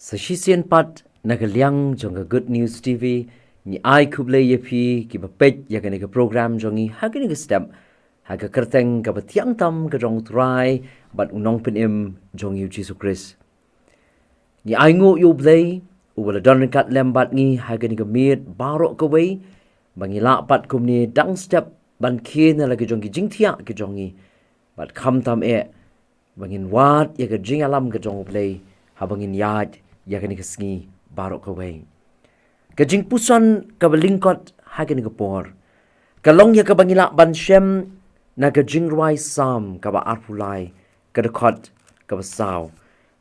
Sa Syiem pat nagaliang jong Good News TV ni U Blei ki bapet ya ka program jongi hagani ka step haga kyrteng ka tiang tam ka jong try bat unong penim jong U Khrist ni ngu U Blei wala don kat lembat ngi hagani ka mit barok ka wei bangi la pat kum ni dang step ban khin la ka jong ki jingthia ka jongi bat kham tam bangin wat ya ka jingalam ka jong Blei habangin yad ya ka sngi barok ka wei ka jingpuson ka lyngkot hagani ka por kalong ya ka bangila mynsiem na ka jingrwai Salm ka ba arpulai ka dekot ka ba saw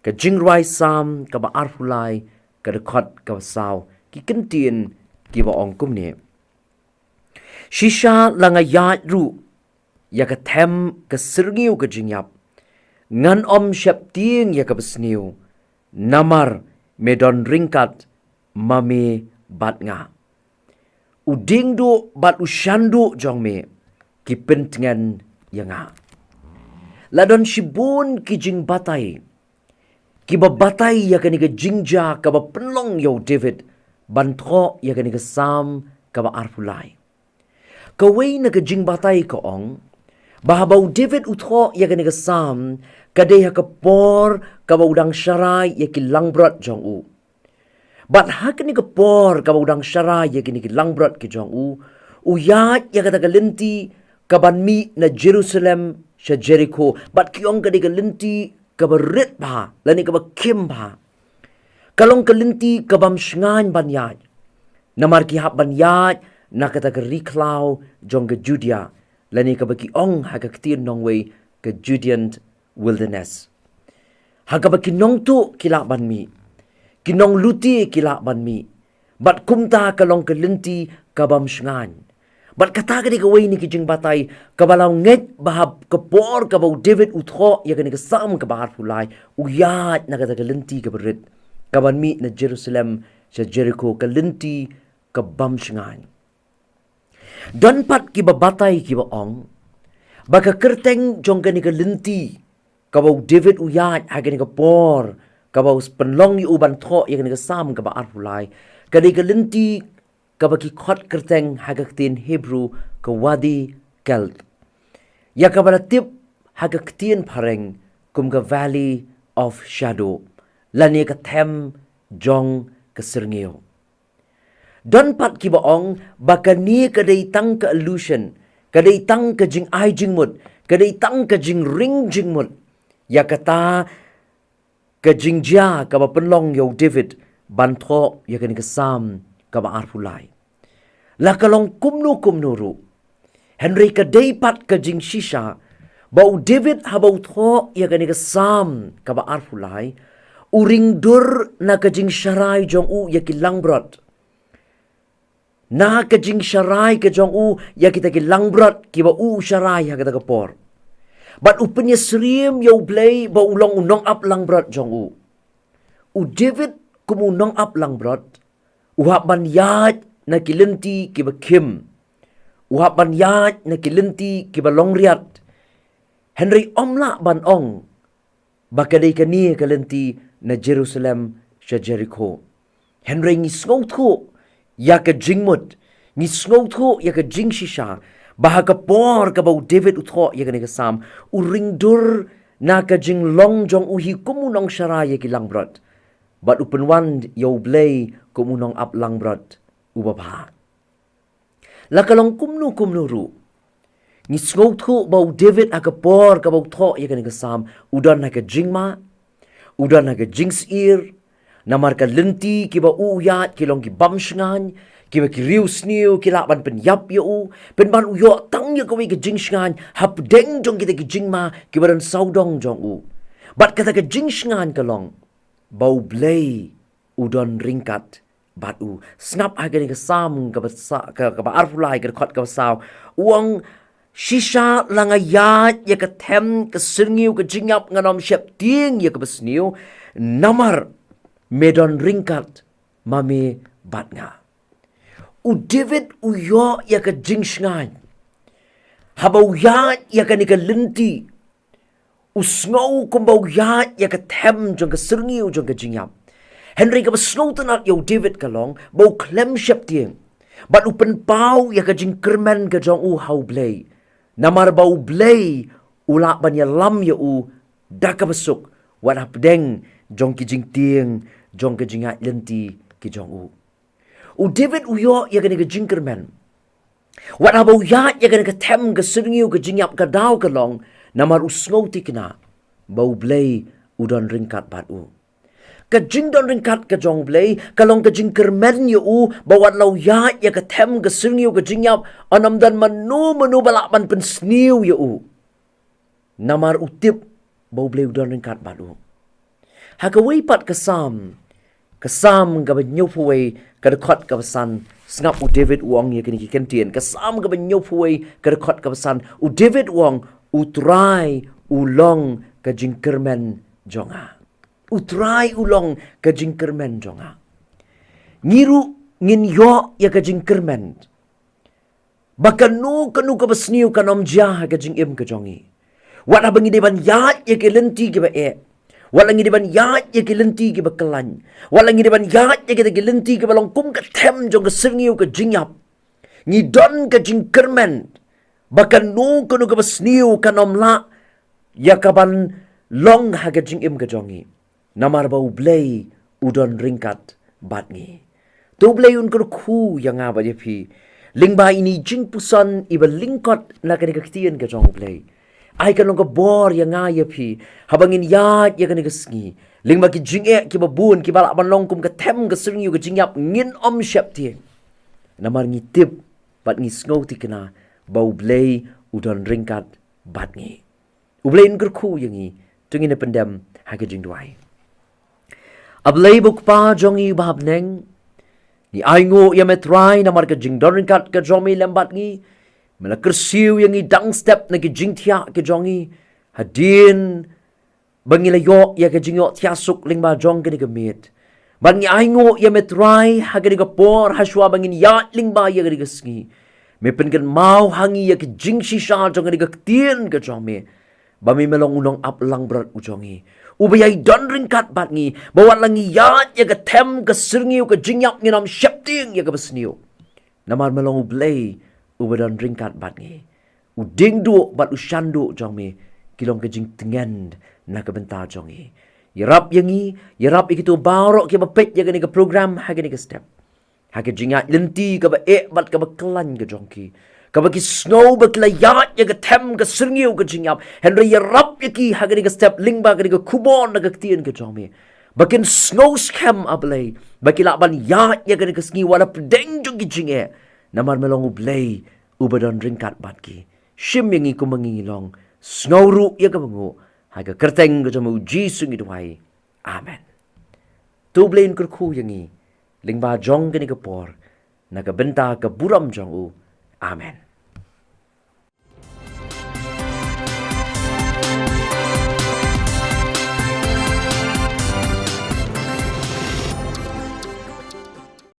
ka jingrwai Salm ka ba arpulai ka dekot ka ba saw ki Ka Ktien ki ba ong kumne shisha langa yat ru ya ka them ka sirngiu ka jingyap ngan shep ting ya ka besniu namar medon ringkat mame bat nga udingdu bat ushandu jong me ki pentengan yanga ladon shibun ki jing batai ki babatai ya kani ka kynja ka ba penlong yo David bantro ya kani ka Salm ka ba arpulai ka wei na ka jing batai ka ong bahabau David utro ya kani ka Salm kadeh ka por ka ba udang syarai ya ki langbrot jong u bat hakni ka por ka ba udang syarai ya ki langbrot ki jong u uyat ya kata ka lenti ka ban mi na Jerusalem sya Jericho bat kiong ka ka lenti ka ba rit ba lani ka ba kim ba kalong ka lenti ka bam shngan ban yat namar ki hap ban yat na kata ka riklau jong ka Judea lani ka ba kiong ha Ka Ktien nong wei ka Judean wilderness hagaba kinong tu kilak ban mi kinong luti kilak ban mi bat kumta kalong kelinti kabam shngan bat kata ka di kawai ni kijing batay kabalaw nget bahab kapor kabaw David utho ya ka ni kasam kabahar fulay uyat na kata kelinti kabarit kaban mi na Jerusalem sa Jericho kelinti kabam shngan don pat kibabatay kibaong baka kyrteng jong ka ni kelinti kabaw David uyat hagani ka por kabaw penlong ni uban tho yang ni ka Salm ka ba arpulai kadi ka linti ka ba ki khot kyrteng Ka Ktien Hebrew ka wadi kelt ya ka ba tip Ka Ktien pareng kum ka valley of shadow lani ka them jong ka sirngeo don pat ki baong baka ni kadai tang ka illusion kadai tang ka jing ai jing mut kadai tang ka jing ring jing mut ya kata ka jingja ka ba penlong yo David bantho ya ka ni ka Salm ka ba arpulai la kalong kumno ru Henry ka daypat ka jing shisha ba David habau tho ya ka ni ka Salm ka ba arpulai uring dur na ka jing sharai jong u ya ki langbrot na ka jing sharai ka jong u ya kita ki langbrot ki ba u sharai ha ka ka por but upenya Syiem U Blei ba ulong unong up lang brot jong u David kumunong up lang brot uhap ban yat na kilenti ki ba kim uhap ban yat na kilenti ki ba longriat Henry omla ban ong bakadai kani kalenti na Jerusalem sa Jericho Henry ngi sngoutho ya ka jingmut ngi sngoutho ya ka jing shisha bahaga por ka bau David utho ya ka Salm uring dur na ka jing long jong uhi kumunong syaraya ki langbrot bat upenwan U Blei kumunong up langbrot ubabha la kalong kumno ru ni sngoutho bau David aga por ka bau tho ya ka Salm udan na ka jingma udan na ka jingsir namar ka lenti ki ba uyat ki long ki bamshngan kiba ki riu sniu ki la ban pen yap yo pen ban uyo tang ya kawi ki jingshngan hap deng jong kita ki jingma ki baran saudong jong u bat kata ka jingshngan kalong bau Blei udon ringkat bat u snap agani ka Salm ka ba arpulai ka khot ka saw uang shisha langa yat ya ka them ka sirngiu ka jingyap nganom shep ting ya ka besniu namar medon ringkat mami bat nga David uyo ya ka jingshngan habau yat ya ka ni ka linti usngau kumbau yat ya ka them jong ka sirngiu jong ka jingyap Henry ka besnow tenat yo David kalong, bau klem syap tieng. Bat upen pau ya ka jing kermen ka jong u hau Blei. Namar bau Blei ulak ban ya lam ya u da ka besuk. Wat hap deng jong ki jing tieng, jong ka jing at lenti ki jong u. U David uyo ya ka ni ka jing kermen. Wat hap ya ka ni ka tem ka serngiu ka jing yap ka daw kalong, namar usngau ti kena. Bau Blei udon ringkat bat u. Kajing don ringkat ka jong Blei, kalong kajing kermen yu u, bawat lau ya ka tem ka sirngiu ka jingyap, anam dan manu balakpan pensniu yu u. Namar utip, bau Blei don ringkat bat u. Hakawai pat kasam ka banyupuway ka dekot ka pesan, sngap u David wong ya kini Ka Ktien, kasam ka banyupuway ka dekot ka pesan, u David wong, utrai ulong ka jing kermen jonga. Utrai ulong ka jing kermen jonga. Ngiru ngin yo ya ka jing kermen. Bahkan nu ka besniu ka nom jah ka jing im ka jongi. Wat abangi deban ya ka lenti ki ba e. Walangi deban ya ka lenti ki ba kelan. Walangi deban ya ka lenti ki ba long kum ka tem jong ka sirngiu ka jing yap. Ngi don ka jing kermen. Bahkan nu ka besniu ka nom la ya ka ban long ha ka jing im ka jongi. Namar bau Blei udon ringkat bat ngi. Tu Blei Un ku yang nga ba jepi. Lingba ini jingpuson iba lyngkot na Ka Ktien ka jong Blei. Ai ka long ka bor yang nga jepi. Habangin yat ya ka sngi. Lingba ki jing ki babun ki balak ban long kum ka tem ka sirngiu ka jingyap ngin syap tieng. Namar ngi tip bat ngi sngau ti kena bau Blei udon ringkat bat ngi. U Blei Un ku yang ngi tungin na pendem ha ka jing duai. Ablei bukpa jongi bahab neng. Ni aingo ya metrai na marka jing dorinkat ka jomi lembat ngi. Mela kersiu yang i dang step na ki jing tia ka jongi. Hadin bangila yo ya ka jing yo tiasuk lingba jong ka ni ka mit. Bangi aingo ya metrai ha ka ni ka por haswa bangin ya lingba ya ka ni ka sngi. Mepen kan mau hangi ya ka jing shisha jong ka ni ka Ktien ka jomi. Bami melong unong ap lang berat ujongi. Ubayay don ringkat bat ngi. Bawat langi yat ya ka tem ka sirngiu ka jingyap nginam syapting ya ka besniu. Namar melong u Blei ubadon ringkat bat ngi. U dingdu bat u shandu jongi. Kilong ka jing tengen na ka bentar jongi. Yarap yangi, yarap ikitu barok ki bapet ya ka ni ka program ha ka ni ka step. Ha ka jingat lenti ka ba bat ka ba kelan ka jongki. Kabaki snow baklayat ya ka tem ka sirngiu ka jingyap. Henry yarap ya ki hagani ka step lingba ka ni ka kubon na ka Ktien ka jomi. Bakin snow scam ablay. Baki laban yat ya ka ni ka sngi wala pedeng jong ki jingye. Namar melong u Blei ubadon ringkat bat ki. Syiem yang iku mangingilong. Snow ru ya ka bangu. Haga kyrteng ka jomi U Jisu ngi duhai. Amen. Tu Blei Un ku yang i. Lingba jong ka ni ka por. Na ka benta ka buram jong u. Amen.